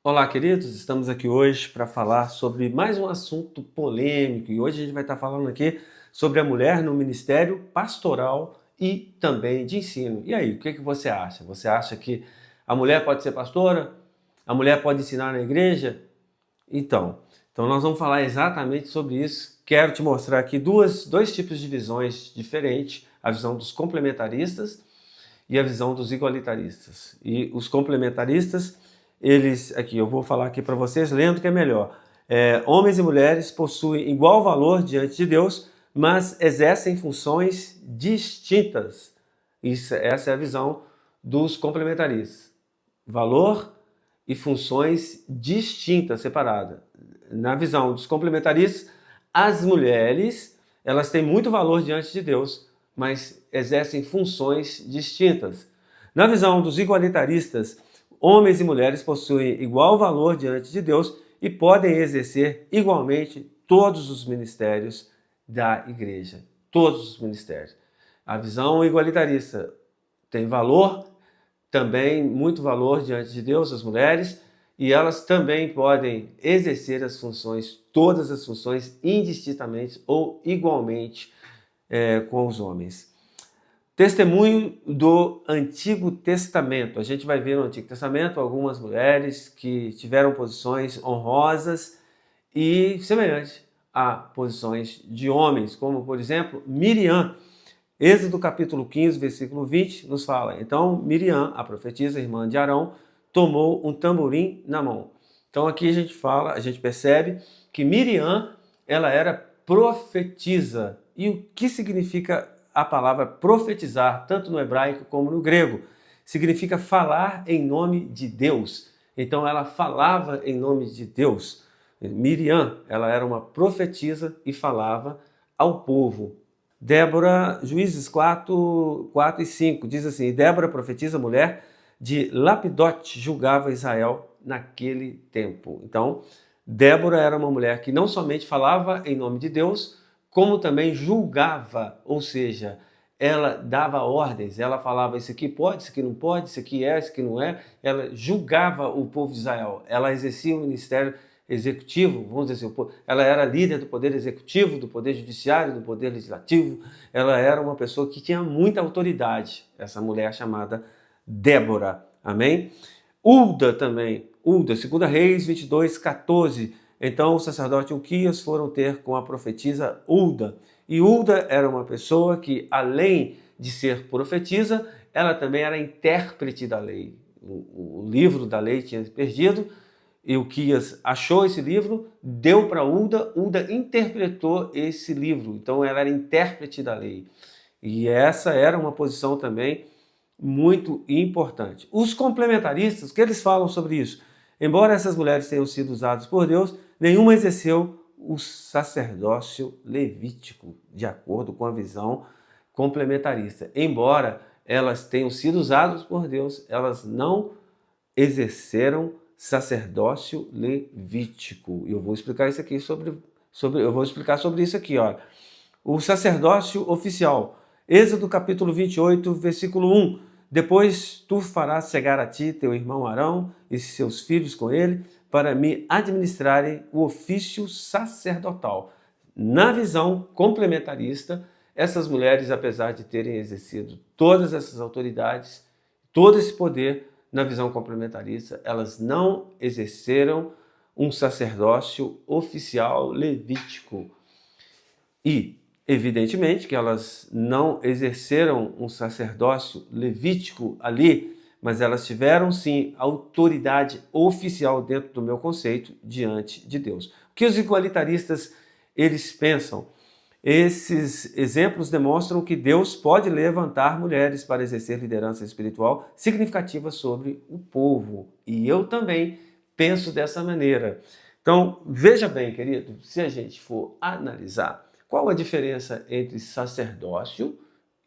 Olá, queridos. Estamos aqui hoje para falar sobre mais um assunto polêmico e hoje a gente vai estar falando aqui sobre a mulher no ministério pastoral e também de ensino. E aí, o que você acha? Você acha que a mulher pode ser pastora? A mulher pode ensinar na igreja? Então nós vamos falar exatamente sobre isso. Quero te mostrar aqui dois tipos de visões diferentes: a visão dos complementaristas e a visão dos igualitaristas. E os complementaristas, eles, aqui eu vou falar aqui para vocês, lendo que é melhor. Homens e mulheres possuem igual valor diante de Deus, mas exercem funções distintas. Essa é a visão dos complementaristas. Valor e funções distintas, separadas. Na visão dos complementaristas, as mulheres, elas têm muito valor diante de Deus, mas exercem funções distintas. Na visão dos igualitaristas, homens e mulheres possuem igual valor diante de Deus e podem exercer igualmente todos os ministérios da igreja. Todos os ministérios. A visão igualitarista tem valor, também muito valor diante de Deus, as mulheres, e elas também podem exercer as funções, todas as funções, indistintamente ou igualmente com os homens. Testemunho do Antigo Testamento. A gente vai ver no Antigo Testamento algumas mulheres que tiveram posições honrosas e semelhantes a posições de homens, como por exemplo Miriam. Êxodo capítulo 15, versículo 20 nos fala: então Miriam, a profetisa, irmã de Arão, tomou um tamborim na mão. Então aqui a gente percebe que Miriam, ela era profetisa. E o que significa a palavra profetizar, tanto no hebraico como no grego? Significa falar em nome de Deus. Então ela falava em nome de Deus. Miriam, ela era uma profetisa e falava ao povo. Débora, Juízes 4 e 5, diz assim: Débora, profetisa, mulher de Lapidote, julgava Israel naquele tempo. Então, Débora era uma mulher que não somente falava em nome de Deus, como também julgava, ou seja, ela dava ordens, ela falava isso aqui pode, isso aqui não pode, isso aqui não é, ela julgava o povo de Israel, ela exercia o ministério executivo, vamos dizer assim, ela era líder do poder executivo, do poder judiciário, do poder legislativo, ela era uma pessoa que tinha muita autoridade, essa mulher chamada Débora, amém? Ulda também, Ulda, 2 Reis 22, 14, então o sacerdote Uquias foram ter com a profetisa Ulda, e Ulda era uma pessoa que, além de ser profetisa, ela também era intérprete da lei. O livro da lei tinha perdido, e Uquias achou esse livro, deu para Ulda, Ulda interpretou esse livro, então ela era intérprete da lei. E essa era uma posição também muito importante. Os complementaristas, o que eles falam sobre isso? Embora essas mulheres tenham sido usadas por Deus, nenhuma exerceu o sacerdócio levítico, de acordo com a visão complementarista. Embora elas tenham sido usadas por Deus, elas não exerceram sacerdócio levítico. E eu vou explicar isso aqui eu vou explicar sobre isso aqui, ó. O sacerdócio oficial. Êxodo capítulo 28, versículo 1. Depois tu farás chegar a ti teu irmão Arão e seus filhos com ele, para me administrarem o ofício sacerdotal. Na visão complementarista, essas mulheres, apesar de terem exercido todas essas autoridades, todo esse poder, na visão complementarista, elas não exerceram um sacerdócio oficial levítico. E, evidentemente, que elas não exerceram um sacerdócio levítico ali, mas elas tiveram, sim, autoridade oficial dentro do meu conceito diante de Deus. O que os igualitaristas, eles pensam? Esses exemplos demonstram que Deus pode levantar mulheres para exercer liderança espiritual significativa sobre o povo. E eu também penso dessa maneira. Então, veja bem, querido, se a gente for analisar qual a diferença entre sacerdócio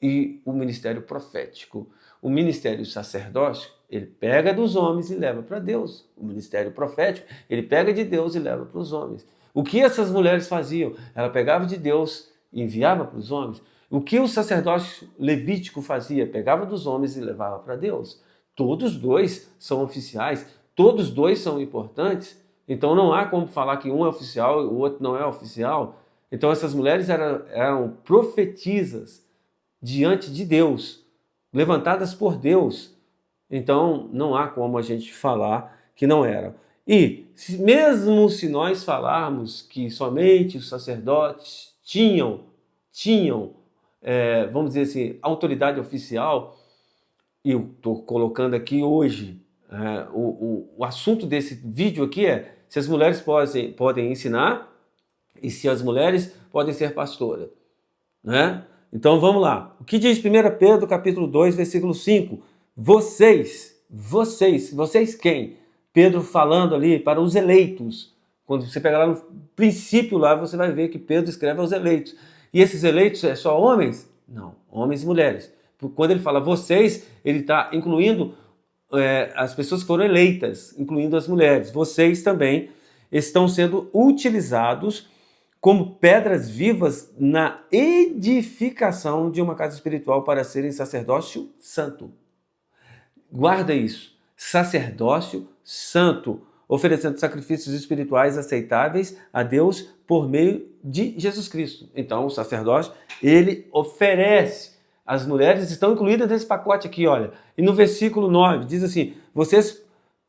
e o ministério profético. O ministério sacerdócio, ele pega dos homens e leva para Deus. O ministério profético, ele pega de Deus e leva para os homens. O que essas mulheres faziam? Ela pegava de Deus e enviava para os homens. O que o sacerdócio levítico fazia? Pegava dos homens e levava para Deus. Todos dois são oficiais, todos dois são importantes, então não há como falar que um é oficial e o outro não é oficial. Então essas mulheres eram profetisas diante de Deus, levantadas por Deus. Então não há como a gente falar que não eram. E mesmo se nós falarmos que somente os sacerdotes tinham vamos dizer assim, autoridade oficial, e eu estou colocando aqui hoje, o assunto desse vídeo aqui é se as mulheres podem ensinar e se as mulheres podem ser pastoras, né? Então vamos lá. O que diz 1 Pedro capítulo 2, versículo 5? Vocês quem? Pedro falando ali para os eleitos. Quando você pegar lá no princípio lá, você vai ver que Pedro escreve aos eleitos. E esses eleitos é só homens? Não, homens e mulheres. Quando ele fala vocês, ele está incluindo as pessoas que foram eleitas, incluindo as mulheres. Vocês também estão sendo utilizados como pedras vivas na edificação de uma casa espiritual para serem sacerdócio santo. Guarda isso, sacerdócio santo, oferecendo sacrifícios espirituais aceitáveis a Deus por meio de Jesus Cristo. Então o sacerdócio, ele oferece. As mulheres estão incluídas nesse pacote aqui, olha. E no versículo 9 diz assim, vocês,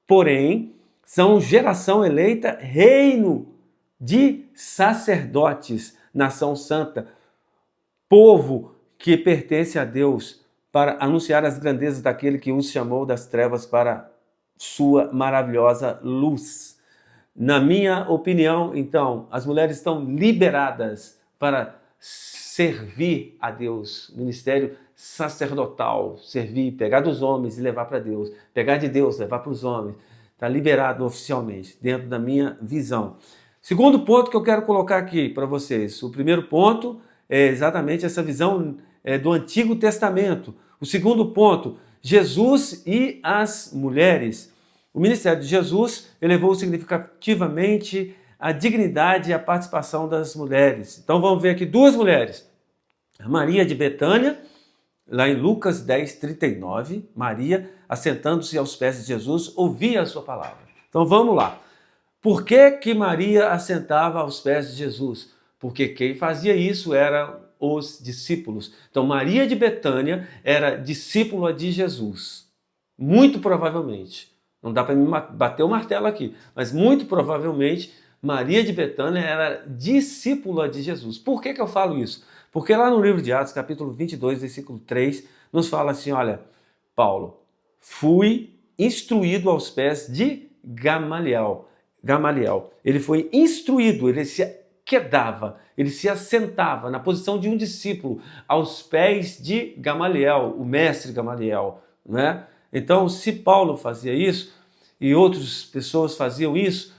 porém, são geração eleita, reino de sacerdotes, nação santa, povo que pertence a Deus, para anunciar as grandezas daquele que os chamou das trevas para sua maravilhosa luz. Na minha opinião, então, as mulheres estão liberadas para servir a Deus, ministério sacerdotal, servir, pegar dos homens e levar para Deus, pegar de Deus, levar para os homens. Está liberado oficialmente, dentro da minha visão. Segundo ponto que eu quero colocar aqui para vocês. O primeiro ponto é exatamente essa visão do Antigo Testamento. O segundo ponto, Jesus e as mulheres. O ministério de Jesus elevou significativamente a dignidade e a participação das mulheres. Então vamos ver aqui duas mulheres. A Maria de Betânia, lá em Lucas 10, 39, Maria, assentando-se aos pés de Jesus, ouvia a sua palavra. Então vamos lá. Por que Maria assentava aos pés de Jesus? Porque quem fazia isso eram os discípulos. Então Maria de Betânia era discípula de Jesus. Muito provavelmente. Não dá para me bater o martelo aqui, mas muito provavelmente Maria de Betânia era discípula de Jesus. Por que eu falo isso? Porque lá no livro de Atos, capítulo 22, versículo 3, nos fala assim, olha, Paulo, fui instruído aos pés de Gamaliel. Ele foi instruído, ele se quedava, ele se assentava na posição de um discípulo aos pés de Gamaliel, o mestre Gamaliel, né? Então, se Paulo fazia isso e outras pessoas faziam isso,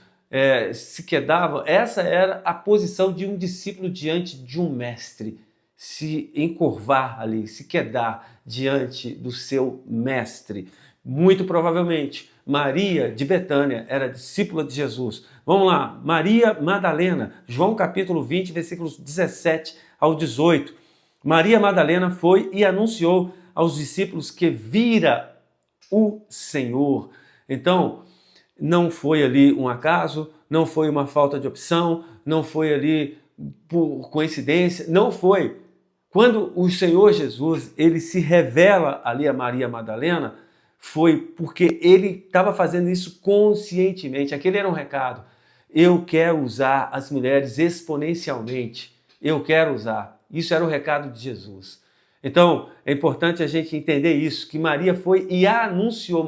se quedava, essa era a posição de um discípulo diante de um mestre, se encurvar ali, se quedar diante do seu mestre. Muito provavelmente, Maria de Betânia era discípula de Jesus. Vamos lá, Maria Madalena, João capítulo 20, versículos 17 ao 18. Maria Madalena foi e anunciou aos discípulos que vira o Senhor. Então, não foi ali um acaso, não foi uma falta de opção, não foi ali por coincidência, não foi. Quando o Senhor Jesus, ele se revela ali a Maria Madalena, foi porque ele estava fazendo isso conscientemente. Aquele era um recado. Eu quero usar as mulheres exponencialmente. Eu quero usar. Isso era o recado de Jesus. Então, é importante a gente entender isso, que Maria foi e anunciou, a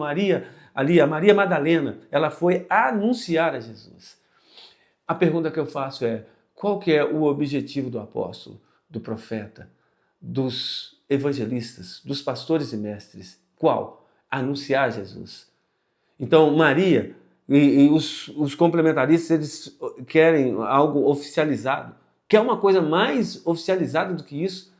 Maria Madalena, ela foi anunciar a Jesus. A pergunta que eu faço é, qual que é o objetivo do apóstolo, do profeta, dos evangelistas, dos pastores e mestres? Qual? Anunciar Jesus. Então, Maria e os complementaristas, eles querem algo oficializado. Quer uma coisa mais oficializada do que isso?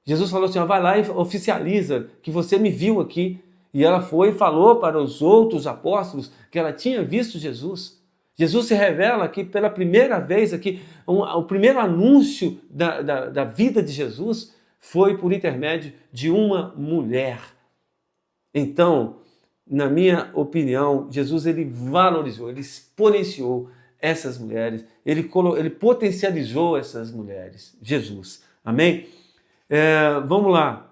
Jesus falou assim, vai lá e oficializa que você me viu aqui. E ela foi e falou para os outros apóstolos que ela tinha visto Jesus. Jesus se revela aqui pela primeira vez, aqui, o primeiro anúncio da vida de Jesus foi por intermédio de uma mulher. Então, na minha opinião, Jesus ele valorizou, ele exponenciou essas mulheres, ele potencializou essas mulheres, Jesus. Amém? Vamos lá.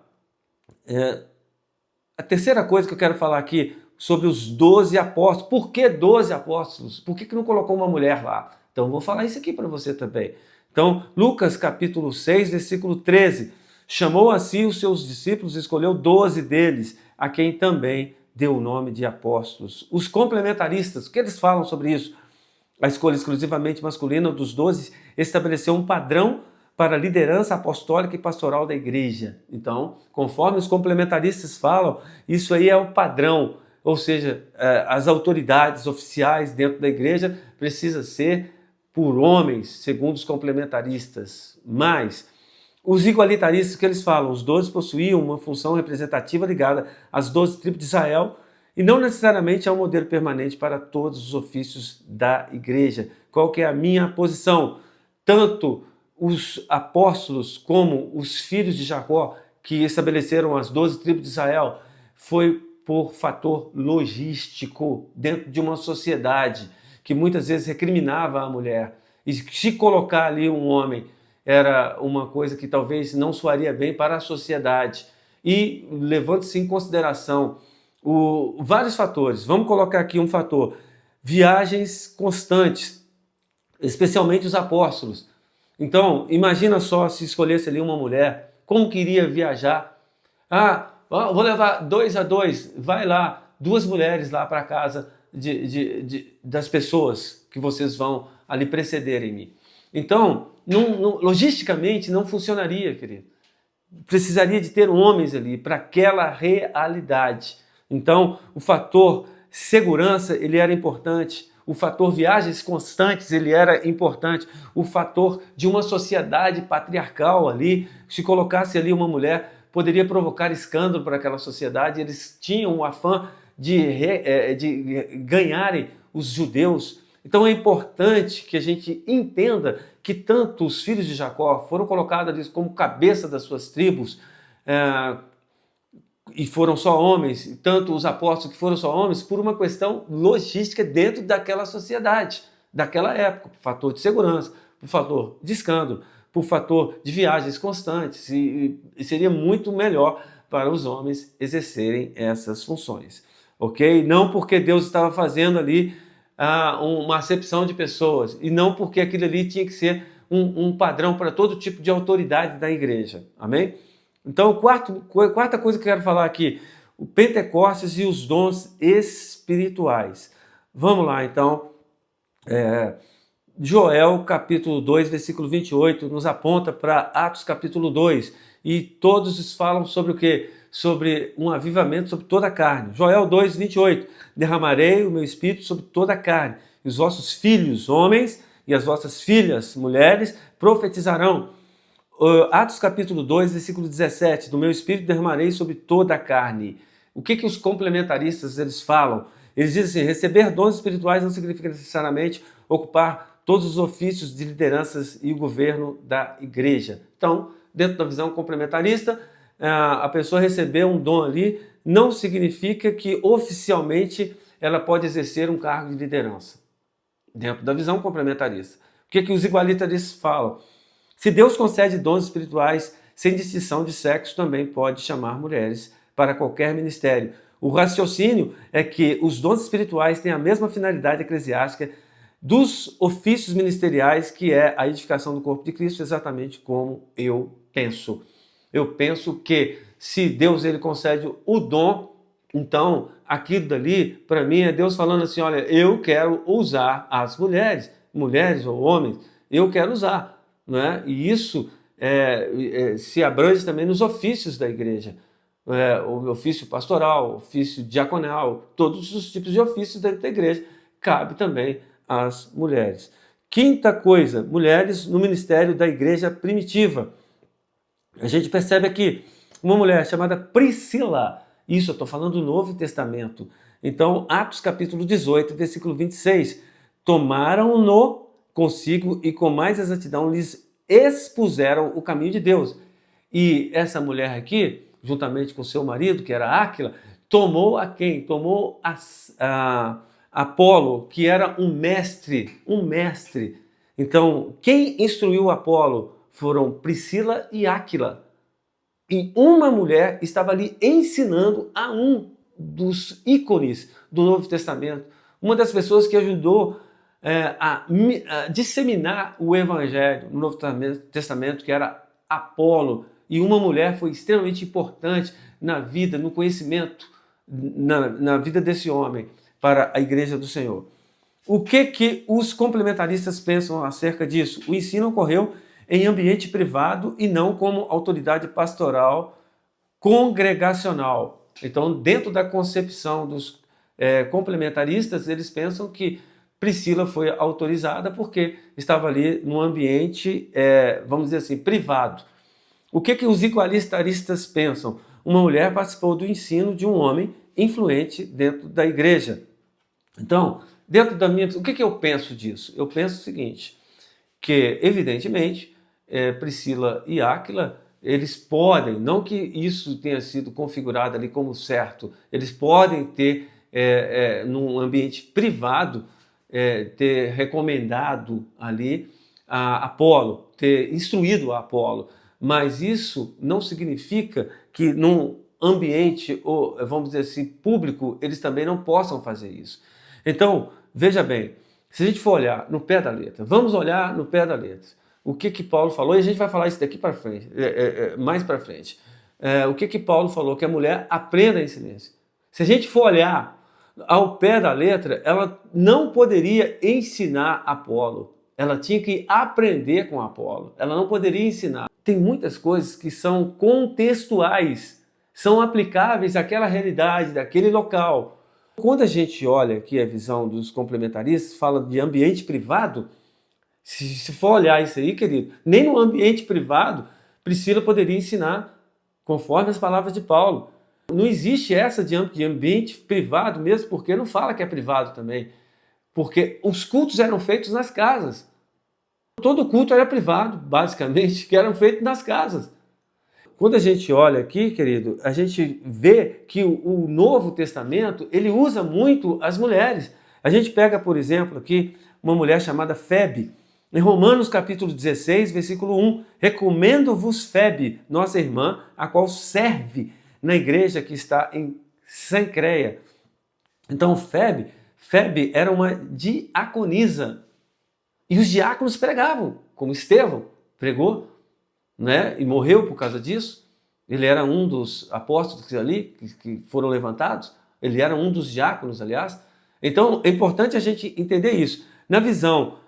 A terceira coisa que eu quero falar aqui sobre os 12 apóstolos. Por que 12 apóstolos? Por que não colocou uma mulher lá? Então, vou falar isso aqui para você também. Então, Lucas capítulo 6, versículo 13. Chamou a si os seus discípulos e escolheu 12 deles, a quem também deu o nome de apóstolos. Os complementaristas, o que eles falam sobre isso? A escolha exclusivamente masculina dos 12 estabeleceu um padrão para a liderança apostólica e pastoral da igreja. Então, conforme os complementaristas falam, isso aí é o padrão, ou seja, as autoridades oficiais dentro da igreja precisam ser por homens, segundo os complementaristas. Mas os igualitaristas, que eles falam, os 12 possuíam uma função representativa ligada às 12 tribos de Israel e não necessariamente é um modelo permanente para todos os ofícios da igreja. Qual que é a minha posição? Tanto os apóstolos como os filhos de Jacó, que estabeleceram as 12 tribos de Israel, foi por fator logístico dentro de uma sociedade que muitas vezes recriminava a mulher. E se colocar ali um homem era uma coisa que talvez não soaria bem para a sociedade. E levando-se em consideração vários fatores. Vamos colocar aqui um fator: viagens constantes, especialmente os apóstolos. Então, imagina só se escolhesse ali uma mulher, como queria viajar. Vou levar 2 a 2, vai lá, 2 mulheres lá para casa das pessoas que vocês vão ali precederem-me. Então, logisticamente não funcionaria, querido. Precisaria de ter homens ali para aquela realidade. Então, o fator segurança, ele era importante. O fator viagens constantes, ele era importante. O fator de uma sociedade patriarcal ali, se colocasse ali uma mulher, poderia provocar escândalo para aquela sociedade. Eles tinham o afã de ganharem os judeus. Então é importante que a gente entenda que tanto os filhos de Jacó foram colocados ali como cabeça das suas tribos, e foram só homens, tanto os apóstolos que foram só homens, por uma questão logística dentro daquela sociedade, daquela época, por fator de segurança, por fator de escândalo, por fator de viagens constantes, e seria muito melhor para os homens exercerem essas funções, ok? Não porque Deus estava fazendo ali uma acepção de pessoas, e não porque aquilo ali tinha que ser um padrão para todo tipo de autoridade da igreja, amém? Então, quarta coisa que eu quero falar aqui, o Pentecostes e os dons espirituais. Vamos lá, então. Joel, capítulo 2, versículo 28, nos aponta para Atos, capítulo 2, e todos falam sobre o quê? Sobre um avivamento sobre toda a carne. Joel 2, 28, derramarei o meu espírito sobre toda a carne, e os vossos filhos, homens, e as vossas filhas, mulheres, profetizarão. Atos capítulo 2, versículo 17, do meu espírito derramarei sobre toda a carne. O que os complementaristas eles falam? Eles dizem assim, receber dons espirituais não significa necessariamente ocupar todos os ofícios de lideranças e o governo da igreja. Então, dentro da visão complementarista, a pessoa receber um dom ali não significa que oficialmente ela pode exercer um cargo de liderança. Dentro da visão complementarista. O que os igualitaristas falam? Se Deus concede dons espirituais sem distinção de sexo, também pode chamar mulheres para qualquer ministério. O raciocínio é que os dons espirituais têm a mesma finalidade eclesiástica dos ofícios ministeriais, que é a edificação do corpo de Cristo, exatamente como eu penso. Eu penso que se Deus ele concede o dom, então aquilo dali, para mim, é Deus falando assim, olha, eu quero usar as mulheres ou homens, eu quero usar. Não é? E isso se abrange também nos ofícios da igreja, o ofício pastoral, o ofício diaconal, todos os tipos de ofícios dentro da igreja, cabe também às mulheres. Quinta coisa, mulheres no ministério da igreja primitiva. A gente percebe aqui uma mulher chamada Priscila, isso eu estou falando do Novo Testamento. Então, Atos capítulo 18, versículo 26, tomaram-no consigo e com mais exatidão lhes expuseram o caminho de Deus. E essa mulher aqui, juntamente com seu marido, que era Áquila, Tomou a quem? Tomou a Apolo, que era um mestre, um mestre. Então, quem instruiu Apolo foram Priscila e Áquila. E uma mulher estava ali ensinando a um dos ícones do Novo Testamento, uma das pessoas que ajudou a disseminar o Evangelho no Novo Testamento, que era Apolo. E uma mulher foi extremamente importante na vida, no conhecimento, na vida desse homem para a Igreja do Senhor. O que os complementaristas pensam acerca disso? O ensino ocorreu em ambiente privado e não como autoridade pastoral congregacional. Então, dentro da concepção dos complementaristas, eles pensam que Priscila foi autorizada porque estava ali num ambiente, vamos dizer assim, privado. O que os igualitaristas pensam? Uma mulher participou do ensino de um homem influente dentro da igreja. Então, dentro da minha... O que eu penso disso? Eu penso o seguinte, que evidentemente Priscila e Áquila, eles podem, não que isso tenha sido configurado ali como certo, eles podem ter, num ambiente privado, ter recomendado ali a Apolo, ter instruído a Apolo, mas isso não significa que num ambiente, ou vamos dizer assim, público, eles também não possam fazer isso. Então, veja bem, se a gente for olhar no pé da letra, vamos olhar no pé da letra, o que Paulo falou, e a gente vai falar isso daqui para frente, mais para frente. O que Paulo falou? Que a mulher aprenda em silêncio. Se a gente for olhar ao pé da letra, ela não poderia ensinar Apolo. Ela tinha que aprender com Apolo. Ela não poderia ensinar. Tem muitas coisas que são contextuais, são aplicáveis àquela realidade, daquele local. Quando a gente olha aqui a visão dos complementaristas, fala de ambiente privado, se for olhar isso aí, querido, nem no ambiente privado Priscila poderia ensinar, conforme as palavras de Paulo. Não existe essa de ambiente privado, mesmo porque não fala que é privado também. Porque os cultos eram feitos nas casas. Todo culto era privado, basicamente, que eram feitos nas casas. Quando a gente olha aqui, querido, a gente vê que o Novo Testamento, ele usa muito as mulheres. A gente pega, por exemplo, aqui uma mulher chamada Febe. Em Romanos capítulo 16, versículo 1, recomendo-vos Febe, nossa irmã, a qual serve na igreja que está em Cencreia. Então Febe era uma diaconisa. E os diáconos pregavam, como Estevão pregou, né? E morreu por causa disso. Ele era um dos apóstolos ali que foram levantados. Ele era um dos diáconos, aliás. Então é importante a gente entender isso. Na visão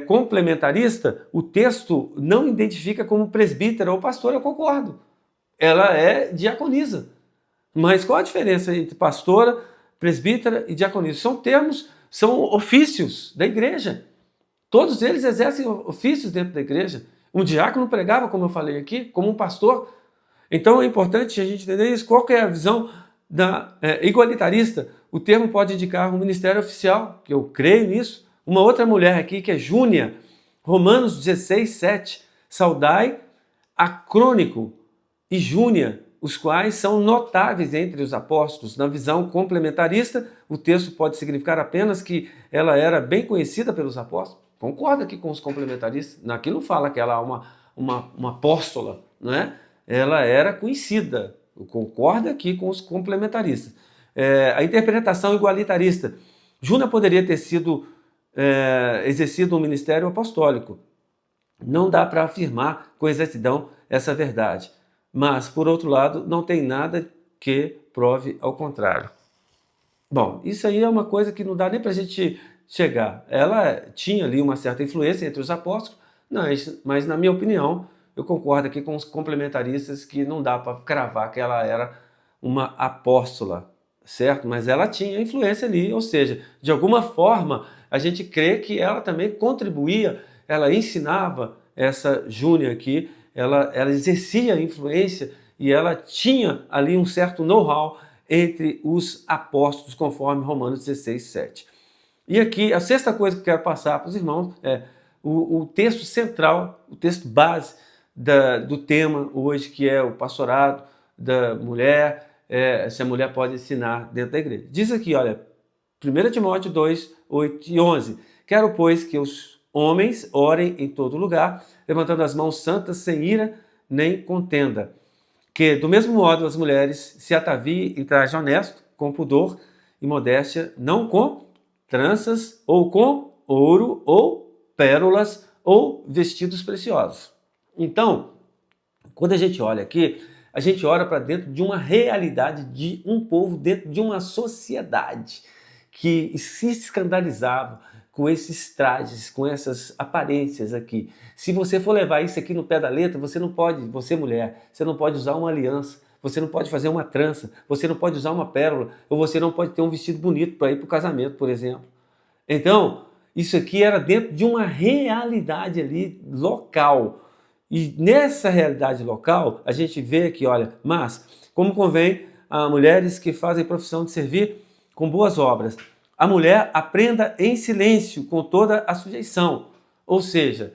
complementarista, o texto não identifica como presbítera ou pastora, eu concordo. Ela é diaconisa. Mas qual a diferença entre pastora, presbítera e diaconisa? São termos, são ofícios da igreja. Todos eles exercem ofícios dentro da igreja. Um diácono pregava, como eu falei aqui, como um pastor. Então é importante a gente entender isso. Qual que é a visão igualitarista? O termo pode indicar um ministério oficial, que eu creio nisso. Uma outra mulher aqui, que é Júnia, Romanos 16, 7. Saudai Acrônico e Júnia, os quais são notáveis entre os apóstolos. Na visão complementarista, o texto pode significar apenas que ela era bem conhecida pelos apóstolos. Concorda aqui com os complementaristas. Aqui não fala que ela é uma apóstola, não é? Ela era conhecida. Concorda aqui com os complementaristas. A interpretação igualitarista. Júnia poderia ter sido exercido um ministério apostólico. Não dá para afirmar com exatidão essa verdade. Mas, por outro lado, não tem nada que prove ao contrário. Bom, isso aí é uma coisa que não dá nem para a gente chegar. Ela tinha ali uma certa influência entre os apóstolos, mas na minha opinião, eu concordo aqui com os complementaristas que não dá para cravar que ela era uma apóstola, certo? Mas ela tinha influência ali, ou seja, de alguma forma a gente crê que ela também contribuía, ela ensinava essa Júnia aqui, ela exercia influência e ela tinha ali um certo know-how entre os apóstolos, conforme Romanos 16, 7. E aqui, a sexta coisa que eu quero passar para os irmãos é o texto central, o texto base do tema hoje, que é o pastorado da mulher, se a mulher pode ensinar dentro da igreja. Diz aqui, olha, 1 Timóteo 2, 8 e 11. Quero, pois, que os homens orem em todo lugar, levantando as mãos santas, sem ira nem contenda. Que, do mesmo modo, as mulheres se ataviem em traje honesto, com pudor e modéstia, não com tranças, ou com ouro, ou pérolas, ou vestidos preciosos. Então, quando a gente olha aqui, a gente olha para dentro de uma realidade de um povo, dentro de uma sociedade que se escandalizava com esses trajes, com essas aparências aqui. Se você for levar isso aqui no pé da letra, você não pode, você mulher, você não pode usar uma aliança, você não pode fazer uma trança, você não pode usar uma pérola, ou você não pode ter um vestido bonito para ir para o casamento, por exemplo. Então, isso aqui era dentro de uma realidade ali local. E nessa realidade local, a gente vê aqui, olha, mas como convém a mulheres que fazem profissão de servir com boas obras, a mulher aprenda em silêncio, com toda a sujeição. Ou seja,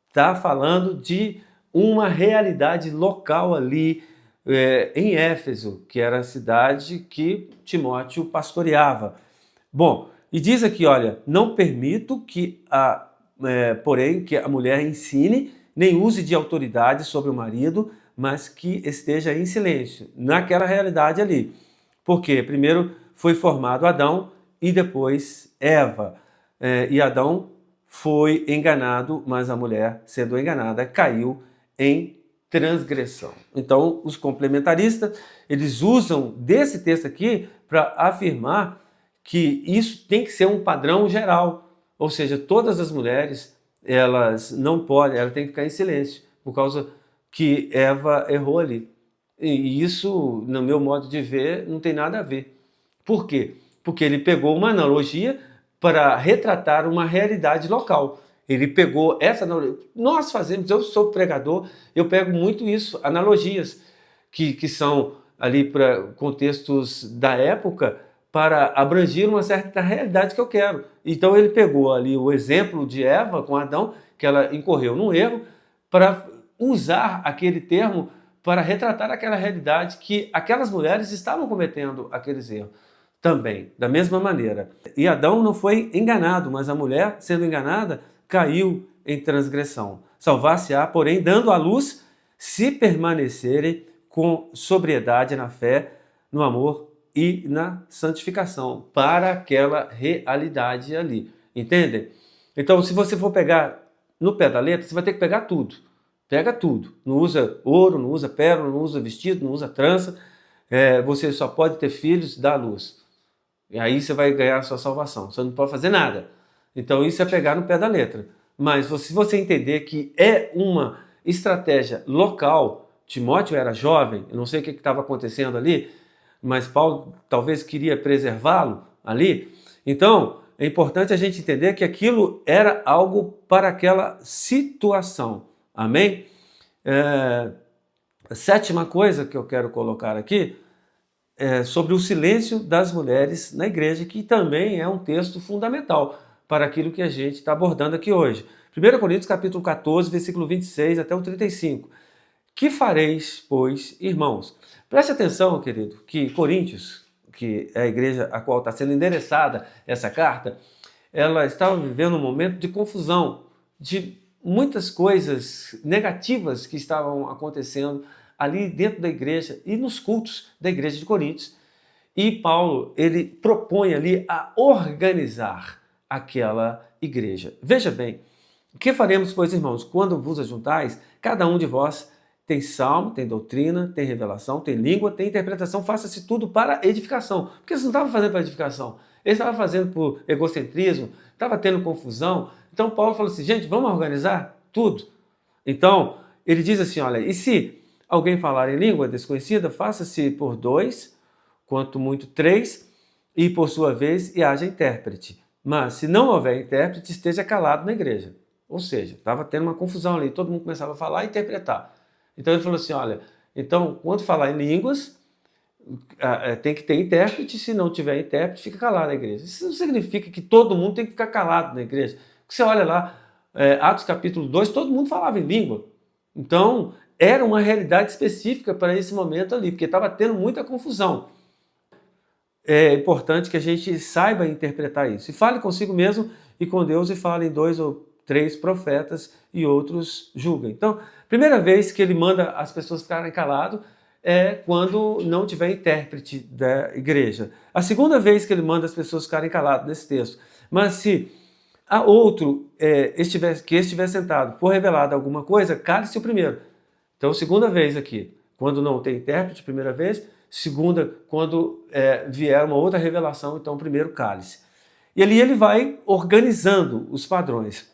está falando de uma realidade local ali em Éfeso, que era a cidade que Timóteo pastoreava. Bom, e diz aqui, olha, não permito que porém, que a mulher ensine, nem use de autoridade sobre o marido, mas que esteja em silêncio, naquela realidade ali. Porque primeiro foi formado Adão e depois Eva. E Adão foi enganado, mas a mulher, sendo enganada, caiu em transgressão. Então, os complementaristas, eles usam desse texto aqui para afirmar que isso tem que ser um padrão geral, ou seja, todas as mulheres, elas não podem, elas têm que ficar em silêncio, por causa que Eva errou ali. E isso, no meu modo de ver, não tem nada a ver. Por quê? Porque ele pegou uma analogia para retratar uma realidade local. Ele pegou essa analogia. Nós fazemos, eu sou pregador, eu pego muito isso, analogias, que são ali para contextos da época, para abranger uma certa realidade que eu quero. Então ele pegou ali o exemplo de Eva com Adão, que ela incorreu num erro, para usar aquele termo para retratar aquela realidade que aquelas mulheres estavam cometendo aqueles erros também, da mesma maneira. E Adão não foi enganado, mas a mulher, sendo enganada, caiu em transgressão. Salvar-se-á, porém, dando à luz, se permanecerem com sobriedade na fé, no amor e na santificação, para aquela realidade ali. Entendem? Então, se você for pegar no pé da letra, você vai ter que pegar tudo. Pega tudo. Não usa ouro, não usa pérola, não usa vestido, não usa trança. Você só pode ter filhos da luz. E aí você vai ganhar a sua salvação. Você não pode fazer nada. Então isso é pegar no pé da letra. Mas se você entender que é uma estratégia local, Timóteo era jovem, eu não sei o que estava acontecendo ali, mas Paulo talvez queria preservá-lo ali. Então é importante a gente entender que aquilo era algo para aquela situação. Amém? A sétima coisa que eu quero colocar aqui sobre o silêncio das mulheres na igreja, que também é um texto fundamental para aquilo que a gente está abordando aqui hoje. 1 Coríntios capítulo 14, versículo 26 até o 35. Que fareis, pois, irmãos? Preste atenção, querido, que Coríntios, que é a igreja a qual está sendo endereçada essa carta, ela estava vivendo um momento de confusão, de muitas coisas negativas que estavam acontecendo ali dentro da igreja e nos cultos da igreja de Coríntios. E Paulo, ele propõe ali a organizar aquela igreja. Veja bem, o que faremos, pois, irmãos? Quando vos ajuntais, cada um de vós tem salmo, tem doutrina, tem revelação, tem língua, tem interpretação, faça-se tudo para edificação. Porque eles não estavam fazendo para edificação, eles estavam fazendo por egocentrismo, estava tendo confusão. Então Paulo falou assim, gente, vamos organizar tudo. Então, ele diz assim, olha, e se alguém falar em língua desconhecida, faça-se por 2, quanto muito 3, e por sua vez, e haja intérprete. Mas se não houver intérprete, esteja calado na igreja. Ou seja, estava tendo uma confusão ali, todo mundo começava a falar e interpretar. Então ele falou assim, olha, então quando falar em línguas, tem que ter intérprete, se não tiver intérprete, fica calado na igreja. Isso não significa que todo mundo tem que ficar calado na igreja. Porque você olha lá, Atos capítulo 2, todo mundo falava em língua. Então, era uma realidade específica para esse momento ali, porque estava tendo muita confusão. É importante que a gente saiba interpretar isso. E fale consigo mesmo e com Deus, e fale em 2 ou 3 profetas e outros julguem. Então, primeira vez que ele manda as pessoas ficarem caladas é quando não tiver intérprete da igreja. A segunda vez que ele manda as pessoas ficarem caladas nesse texto. Mas se a outro que estiver sentado for revelado alguma coisa, cale-se o primeiro. Então, segunda vez aqui, quando não tem intérprete, primeira vez. Segunda, quando vier uma outra revelação, então primeiro cale-se. E ali ele vai organizando os padrões.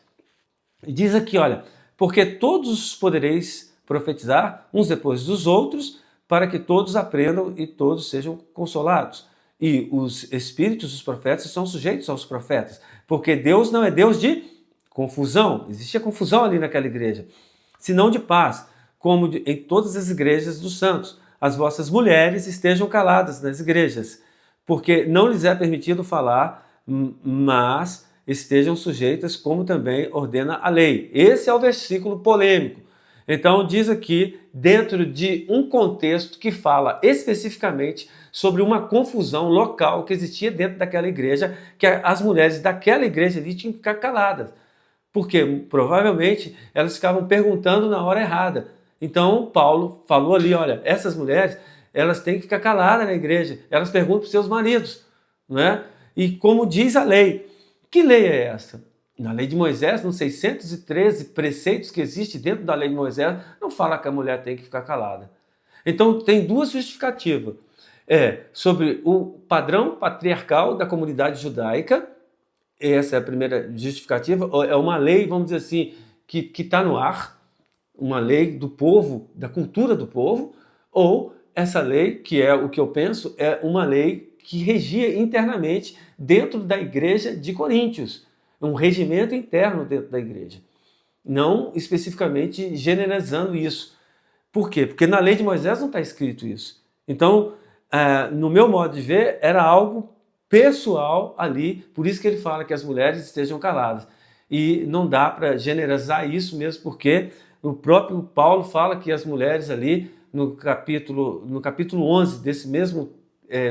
E diz aqui, olha, porque todos podereis profetizar uns depois dos outros, para que todos aprendam e todos sejam consolados. E os espíritos dos profetas são sujeitos aos profetas, porque Deus não é Deus de confusão. Existia confusão ali naquela igreja, senão de paz, como em todas as igrejas dos santos. As vossas mulheres estejam caladas nas igrejas, porque não lhes é permitido falar, mas estejam sujeitas, como também ordena a lei. Esse é o versículo polêmico. Então diz aqui, dentro de um contexto que fala especificamente sobre uma confusão local que existia dentro daquela igreja, que as mulheres daquela igreja ali tinham que ficar caladas, porque provavelmente elas ficavam perguntando na hora errada. Então Paulo falou ali, olha, essas mulheres, elas têm que ficar caladas na igreja, elas perguntam para os seus maridos, não é? E como diz a lei, que lei é essa? Na lei de Moisés, nos 613 preceitos que existem dentro da lei de Moisés, não fala que a mulher tem que ficar calada. Então tem duas justificativas. Sobre o padrão patriarcal da comunidade judaica, essa é a primeira justificativa, é uma lei, vamos dizer assim, que está no ar, uma lei do povo, da cultura do povo, ou essa lei, que é o que eu penso, é uma lei que regia internamente dentro da igreja de Coríntios, um regimento interno dentro da igreja, não especificamente generalizando isso. Por quê? Porque na lei de Moisés não está escrito isso. Então, no meu modo de ver, era algo pessoal ali, por isso que ele fala que as mulheres estejam caladas. E não dá para generalizar isso mesmo, porque o próprio Paulo fala que as mulheres ali, no capítulo 11 desse mesmo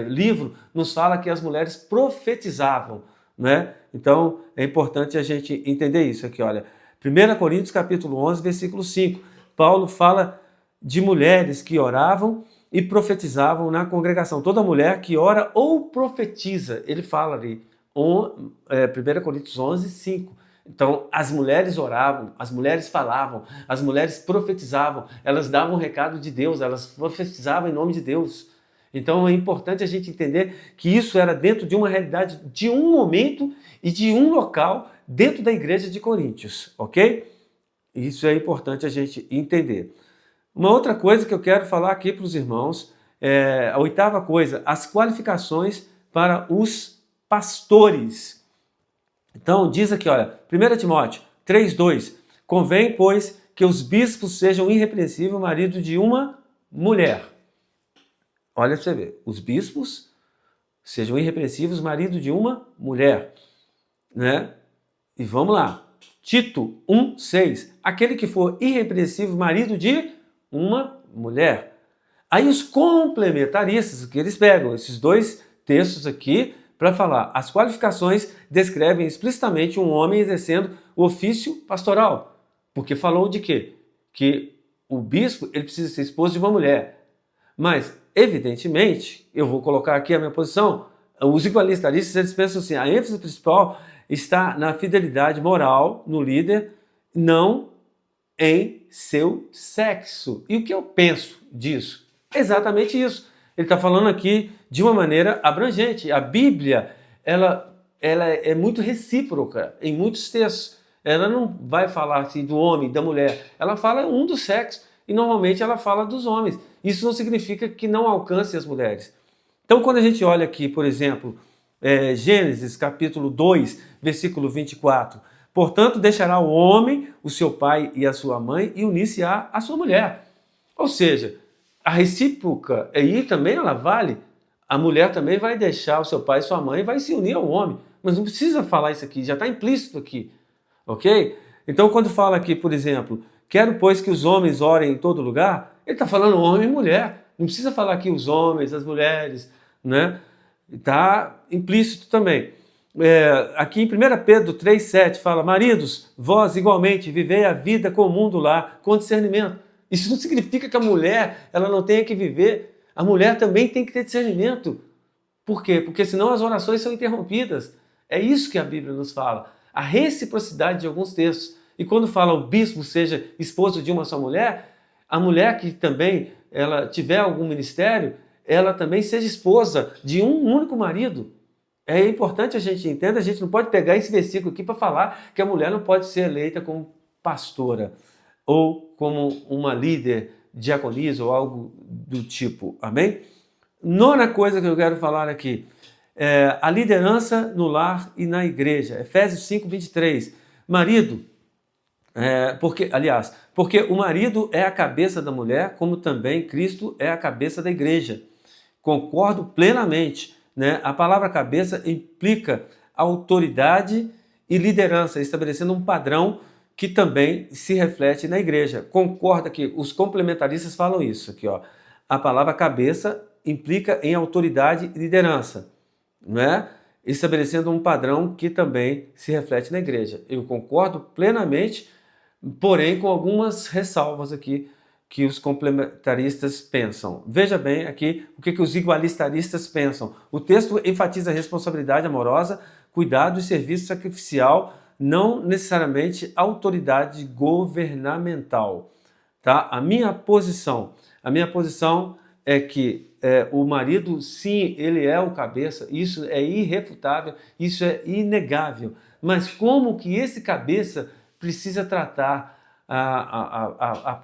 livro, nos fala que as mulheres profetizavam, né? Então, é importante a gente entender isso aqui, olha. 1 Coríntios capítulo 11, versículo 5. Paulo fala de mulheres que oravam e profetizavam na congregação. Toda mulher que ora ou profetiza, ele fala ali, 1 Coríntios 11, 5. Então, as mulheres oravam, as mulheres falavam, as mulheres profetizavam, elas davam o recado de Deus, elas profetizavam em nome de Deus. Então, é importante a gente entender que isso era dentro de uma realidade, de um momento e de um local dentro da igreja de Coríntios, ok? Isso é importante a gente entender. Uma outra coisa que eu quero falar aqui para os irmãos, a oitava coisa, as qualificações para os pastores. Então, diz aqui, olha, 1 Timóteo 3,2, convém, pois, que os bispos sejam irrepreensíveis, marido de uma mulher. Olha para você ver, os bispos sejam irrepreensíveis, marido de uma mulher, né? E vamos lá, Tito 1,6, aquele que for irrepreensível, marido de uma mulher. Aí os complementaristas, que eles pegam esses dois textos aqui para falar, as qualificações descrevem explicitamente um homem exercendo o ofício pastoral, porque falou de quê? Que o bispo ele precisa ser esposo de uma mulher. Mas, evidentemente, eu vou colocar aqui a minha posição, os igualitaristas eles pensam assim, a ênfase principal está na fidelidade moral no líder, não em seu sexo. E o que eu penso disso? Exatamente isso. Ele está falando aqui de uma maneira abrangente. A Bíblia, ela é muito recíproca em muitos textos. Ela não vai falar assim do homem, da mulher. Ela fala um dos sexos e normalmente ela fala dos homens. Isso não significa que não alcance as mulheres. Então, quando a gente olha aqui, por exemplo, Gênesis capítulo 2, versículo 24, portanto, deixará o homem, o seu pai e a sua mãe, e unir-se-á a sua mulher. Ou seja, a recíproca aí também ela vale. A mulher também vai deixar o seu pai e sua mãe e vai se unir ao homem. Mas não precisa falar isso aqui, já está implícito aqui. Ok? Então, quando fala aqui, por exemplo, Quero, pois, que os homens orem em todo lugar. Ele está falando homem e mulher. Não precisa falar aqui os homens, as mulheres, né? Está implícito também. Aqui em 1 Pedro 3,7 fala: maridos, vós igualmente vivei a vida comum do lar com discernimento. Isso não significa que a mulher ela não tenha que viver. A mulher também tem que ter discernimento. Por quê? Porque senão as orações são interrompidas. É isso que a Bíblia nos fala. A reciprocidade de alguns textos. E quando fala o bispo seja esposo de uma só mulher, a mulher que também ela tiver algum ministério, ela também seja esposa de um único marido. É importante a gente entender, a gente não pode pegar esse versículo aqui para falar que a mulher não pode ser eleita como pastora ou como uma líder diaconisa ou algo do tipo. Amém? Nona coisa que eu quero falar aqui, a liderança no lar e na igreja. Efésios 5:23. Marido, porque o marido é a cabeça da mulher, como também Cristo é a cabeça da igreja. Concordo plenamente, né? A palavra cabeça implica autoridade e liderança, estabelecendo um padrão que também se reflete na igreja. Concorda que os complementaristas falam isso aqui, ó. A palavra cabeça implica em autoridade e liderança, não é? Estabelecendo um padrão que também se reflete na igreja. Eu concordo plenamente, porém com algumas ressalvas aqui que os complementaristas pensam. Veja bem aqui o que os igualitaristas pensam. O texto enfatiza a responsabilidade amorosa, cuidado e serviço sacrificial, não necessariamente autoridade governamental. Tá? A minha posição é que o marido, sim, ele é o cabeça, isso é irrefutável, isso é inegável. Mas como que esse cabeça precisa tratar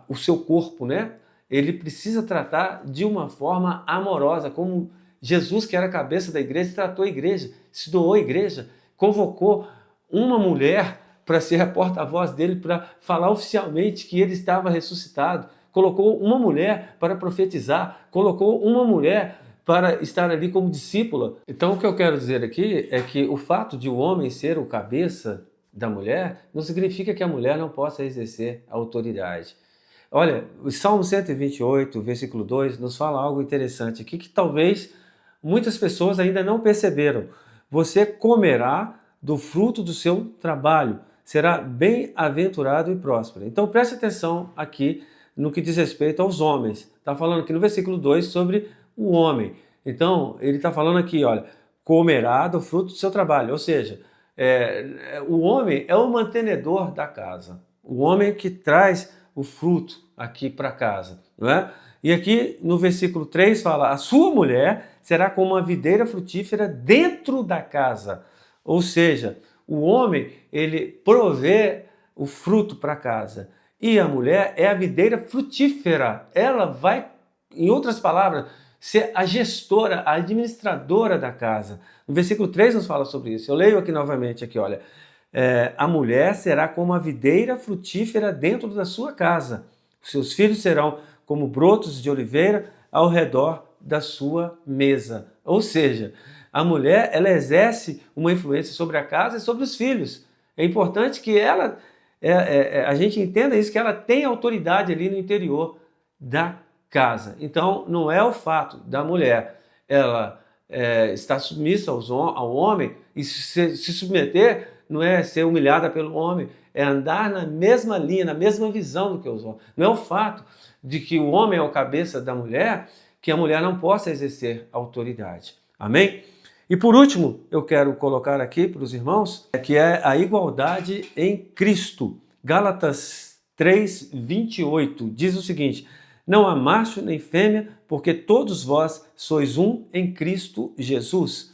o seu corpo, né? Ele precisa tratar de uma forma amorosa, como Jesus, que era a cabeça da igreja, tratou a igreja, se doou a igreja, convocou uma mulher para ser a porta-voz dele, para falar oficialmente que ele estava ressuscitado, colocou uma mulher para profetizar, colocou uma mulher para estar ali como discípula. Então o que eu quero dizer aqui é que o fato de o homem ser o cabeça da mulher não significa que a mulher não possa exercer autoridade. Olha, o Salmo 128, versículo 2, nos fala algo interessante aqui que talvez muitas pessoas ainda não perceberam. Você comerá do fruto do seu trabalho, será bem-aventurado e próspero. Então preste atenção aqui no que diz respeito aos homens. Está falando aqui no versículo 2 sobre o homem. Então ele está falando aqui, olha, comerá do fruto do seu trabalho, ou seja, o homem é o mantenedor da casa, o homem que traz o fruto aqui para casa, não é? E aqui no versículo 3 fala: a sua mulher será como uma videira frutífera dentro da casa. Ou seja, o homem, ele provê o fruto para casa. E a mulher é a videira frutífera. Ela vai, em outras palavras, ser a gestora, a administradora da casa. No versículo 3 nos fala sobre isso. Eu leio aqui novamente, aqui, olha. A mulher será como a videira frutífera dentro da sua casa. Seus filhos serão como brotos de oliveira ao redor da sua mesa. Ou seja, a mulher, ela exerce uma influência sobre a casa e sobre os filhos. É importante que ela, a gente entenda isso, que ela tem autoridade ali no interior da casa. Então, não é o fato da mulher, ela estar submissa ao homem e se submeter, não é ser humilhada pelo homem, é andar na mesma linha, na mesma visão do que os homens. Não é o fato de que o homem é o cabeça da mulher, que a mulher não possa exercer autoridade. Amém? E por último, eu quero colocar aqui para os irmãos, que é a igualdade em Cristo. Gálatas 3:28 diz o seguinte: não há macho nem fêmea, porque todos vós sois um em Cristo Jesus.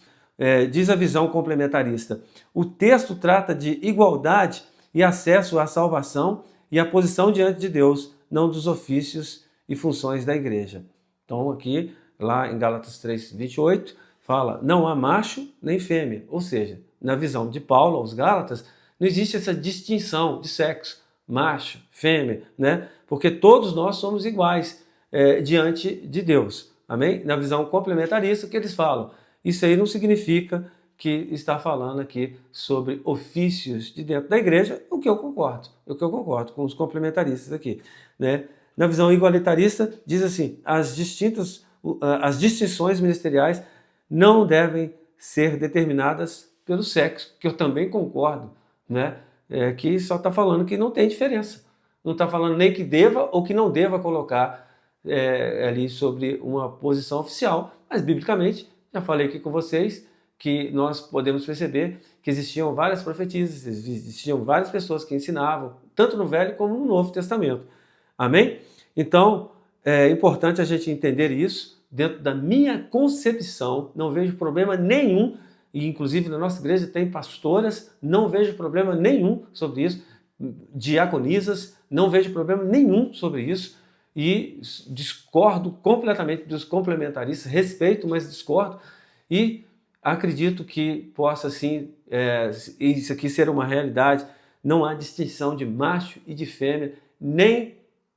Diz a visão complementarista. O texto trata de igualdade e acesso à salvação e à posição diante de Deus, não dos ofícios e funções da igreja. Então aqui, lá em Gálatas 3:28, fala, não há macho nem fêmea. Ou seja, na visão de Paulo aos Gálatas, não existe essa distinção de sexo, macho, fêmea, né? Porque todos nós somos iguais diante de Deus. Amém? Na visão complementarista, que eles falam, isso aí não significa que está falando aqui sobre ofícios de dentro da igreja, o que eu concordo com os complementaristas aqui, né? Na visão igualitarista, diz assim, as distinções ministeriais não devem ser determinadas pelo sexo, que eu também concordo, né? Que só está falando que não tem diferença. Não está falando nem que deva ou que não deva colocar ali sobre uma posição oficial, mas biblicamente, já falei aqui com vocês, que nós podemos perceber que existiam várias profetisas, existiam várias pessoas que ensinavam, tanto no Velho como no Novo Testamento. Amém? Então, é importante a gente entender isso. Dentro da minha concepção, não vejo problema nenhum, e inclusive na nossa igreja tem pastoras, não vejo problema nenhum sobre isso, diaconisas, não vejo problema nenhum sobre isso, e discordo completamente dos complementaristas, respeito, mas discordo, e acredito que possa sim, isso aqui ser uma realidade. Não há distinção de macho e de fêmea, nem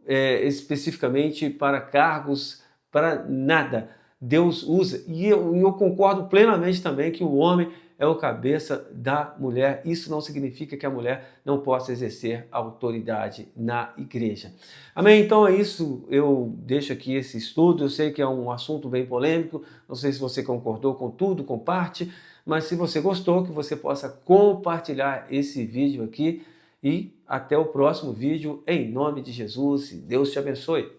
especificamente para cargos, para nada. Deus usa, e eu concordo plenamente também que o homem é o cabeça da mulher. Isso não significa que a mulher não possa exercer autoridade na igreja. Amém? Então é isso, eu deixo aqui esse estudo. Eu sei que é um assunto bem polêmico, não sei se você concordou com tudo, com parte, mas se você gostou, que você possa compartilhar esse vídeo aqui, e até o próximo vídeo, em nome de Jesus. Deus te abençoe.